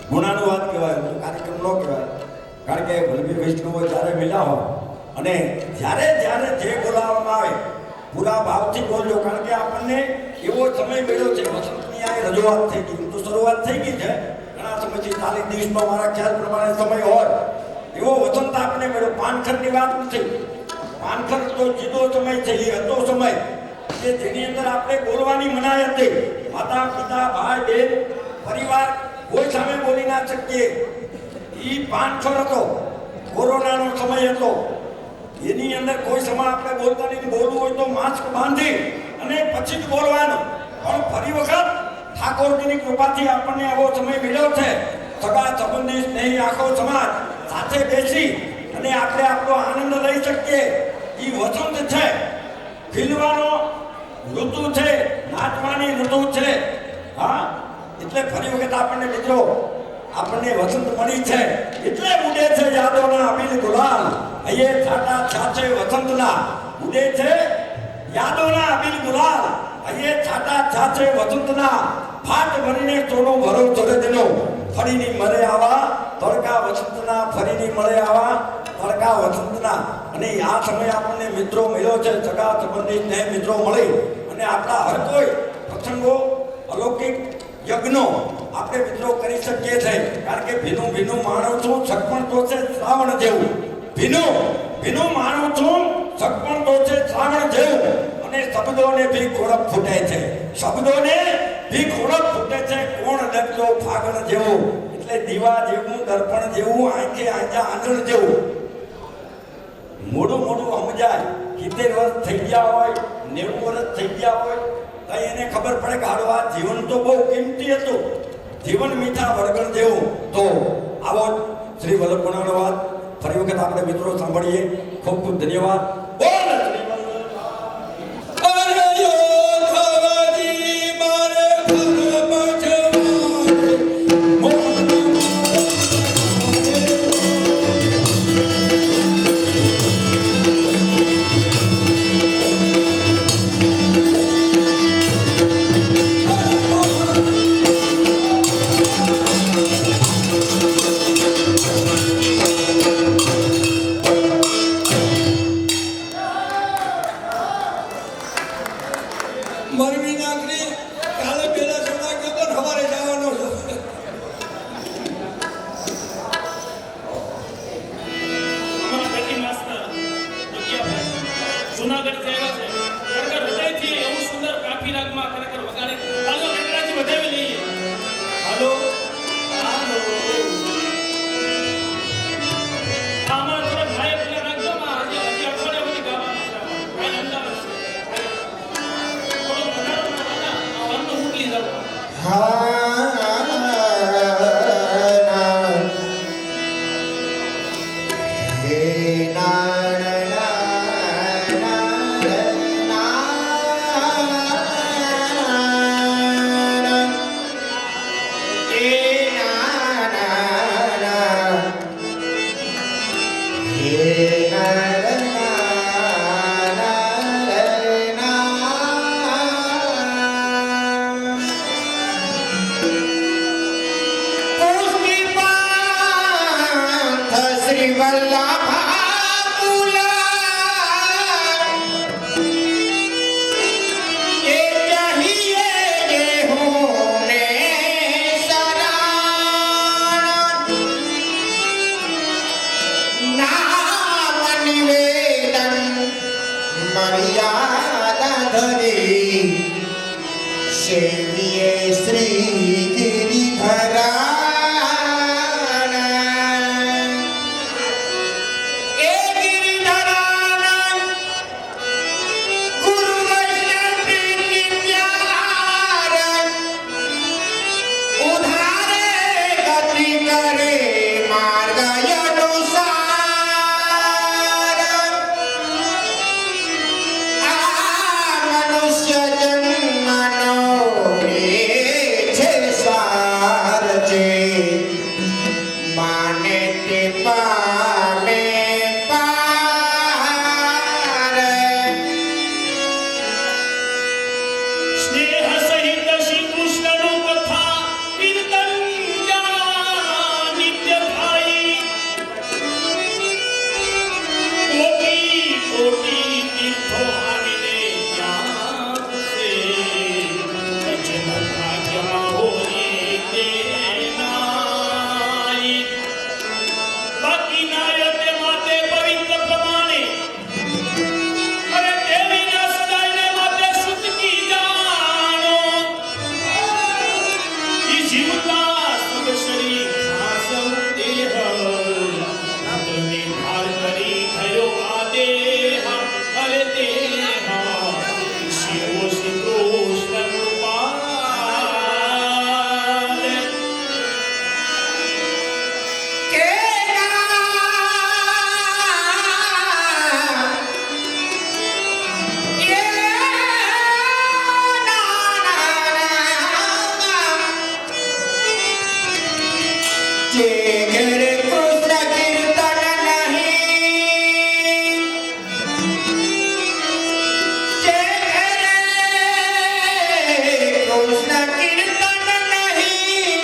ગુણાનુવાદ કહેવાય, કાર્યક્રમ ન કહેવાય. કારણ કે વલ્લભી વૈષ્ણવો જ્યારે મળ્યા હોય અને જ્યારે જ્યારે જે બોલાવવામાં આવે પૂરા ભાવથી બોલજો. કારણ કે આપણને એવો સમય મળ્યો છે, વસંતની આ રજૂઆત થઈ ગઈ, તો શરૂઆત થઈ ગઈ છે ઘણા સમયથી, 40 દિવસનો મારા ખ્યાલ પ્રમાણે સમય હોય એવો વસંત આપણને મળ્યો. પાનખરની વાત નથી, પાનખર તો જીદો સમય છે, એ હતો સમય કે જેની અંદર આપણે બોલવાની મનાઈ હતી. માતા પિતા ભાઈ બહેન પરિવાર કોઈ સામે બોલી ના શકીએ. એ પાનખર હતો, કોરોનાનો સમય હતો, એની અંદર કોઈ સમય આપણે બોલતા નહીં. બોલવું હોય તો માસ્ક બાંધી અને પછી જ બોલવાનું. પણ ફરી વખત ઠાકોરજીની કૃપાથી આપણને આવો સમય મળ્યો છે. સગા સંબંધી સ્નેહી આખો સમાજ સાથે બેસી અને આપણે આપણો આનંદ લઈ શકીએ. એ વસંત છે, ખીલવાનો ઋતુ છે, નાચવાની ઋતુ છે. હા, એટલે ફરી વખત આપણને મિત્રો આપણને વસંત મળી છે. એટલે ઉડે છે યાદોના અબીલ ગુલાલ, અહીંયા છાટા છાછે વસંતના. ઉડે છે યાદોના અબીલ ગુલાલ, અહીંયા છાટા છાછે વસંતના. ફાટ ભરીને સોનો ભરો ચરજનો, ફરીની મળે આવા તડકા વસંતના. ફરીની મળે આવા તડકા વસંતના. અને આ સમય આપણને મિત્રો મળ્યો છે, સગા સંબંધી સ્નેહ મિત્રો મળી અને આપણા હર કોઈ પ્રસંગો અલૌકિક યજ્ઞો આપણે મિત્રો કરી શકીએ છીએ. કારણ કે ભીનું ભીનું માણું છું, સગપણ તો છે શ્રાવણ જેવું. ભીનું ભીનું માણું છું, સગપણ તો છે શ્રાવણ જેવું. અને શબ્દોને ભી ખોડપ ફૂટે છે, શબ્દોને ભી ખોડપ ફૂટે છે. કોણ લખજો ફાગણ જેવું, એટલે દીવા જેવું, દર્પણ જેવું, આંખે આંજા આંધણ જેવું. મોડું મોડું સમજાય. 70 વર્ષ થઈ ગયા હોય, 90 વર્ષ થઈ ગયા હોય તો એને ખબર પડે કે હાડવા જીવન તો બહુ કિંમતી હતું, જીવન મીઠા વળગણ જેવું. તો આવો શ્રી વલ્લભ ગુણાનુવાદ ફરી વખત આપણે મિત્રો સાંભળીએ. ખૂબ ખૂબ ધન્યવાદ. સ્નેહ સહિત શ્રી કૃષ્ણનું કથા કીર્તન જે ઘરે કૃષ્ણ કીર્તન નહીં, જે ઘરે કૃષ્ણ કીર્તન નહીં,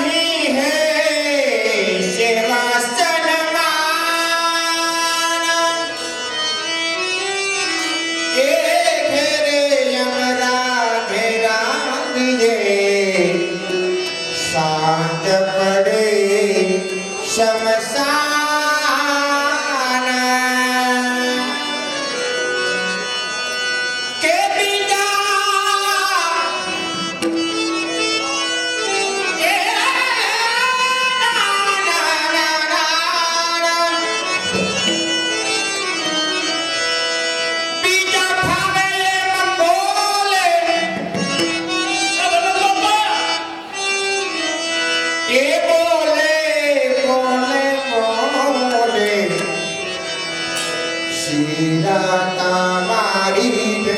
નહીં હે સેવા સન્માન, એ ઘરે યમરા ઘેરા દિયે શાંત પડે શમશાન, કે બીજા એ બીજા ભાવે એમ બોલે, એ બોલે બોલે બોલે શીરા તમારી રે.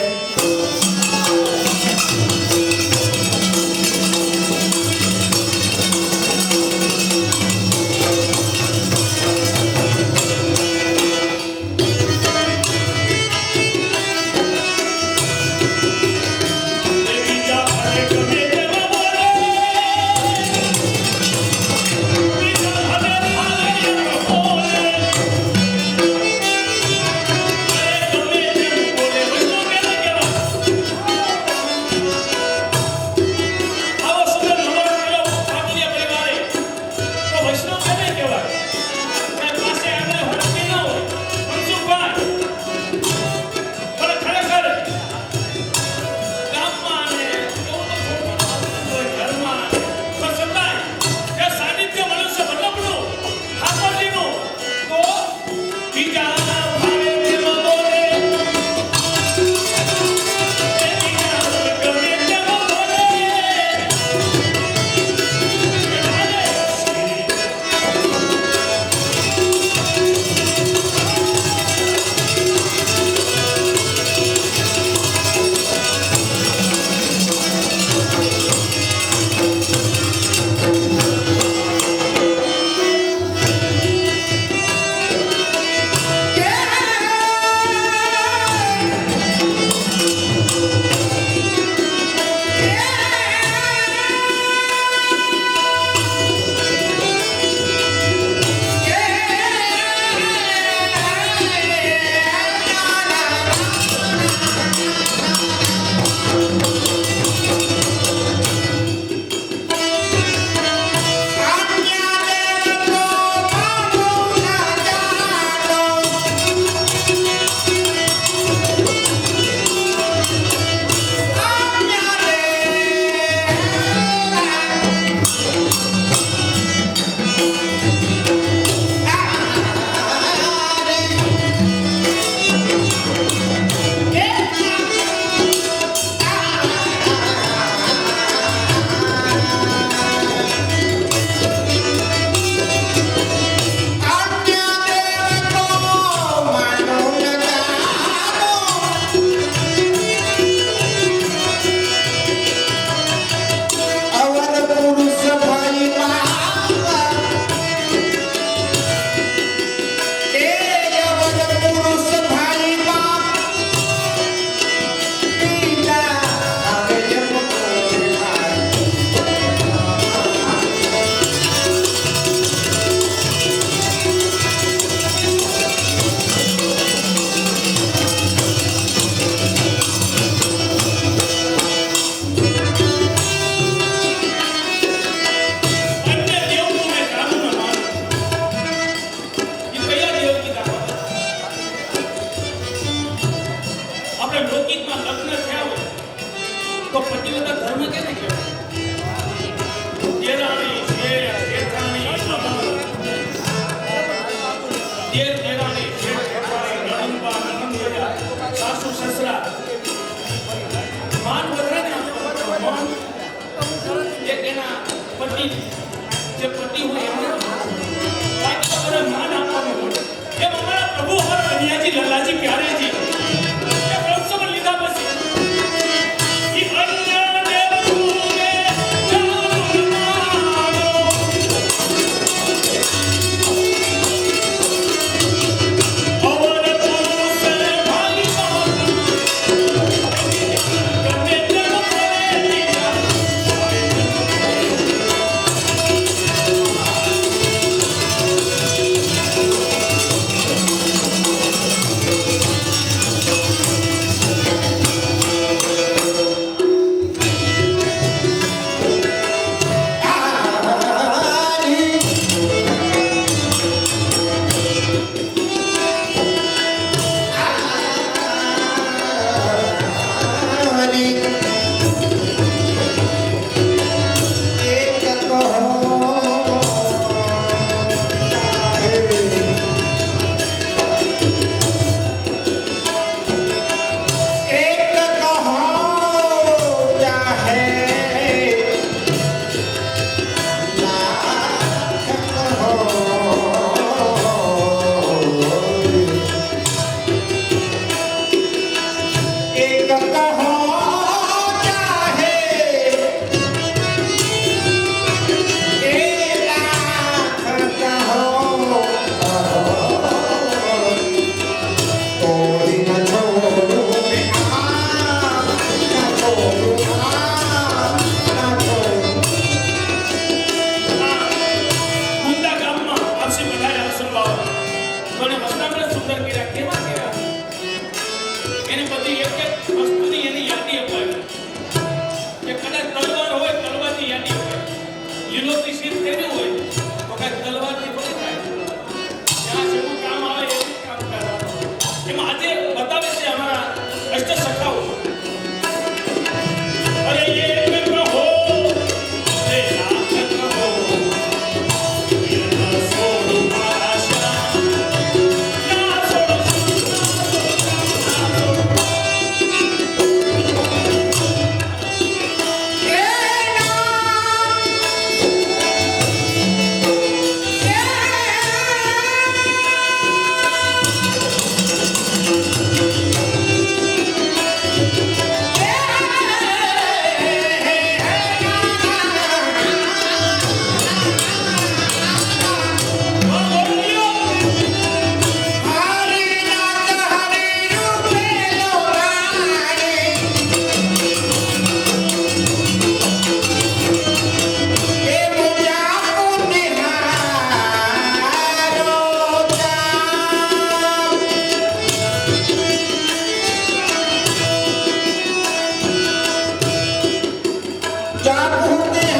ભૂતે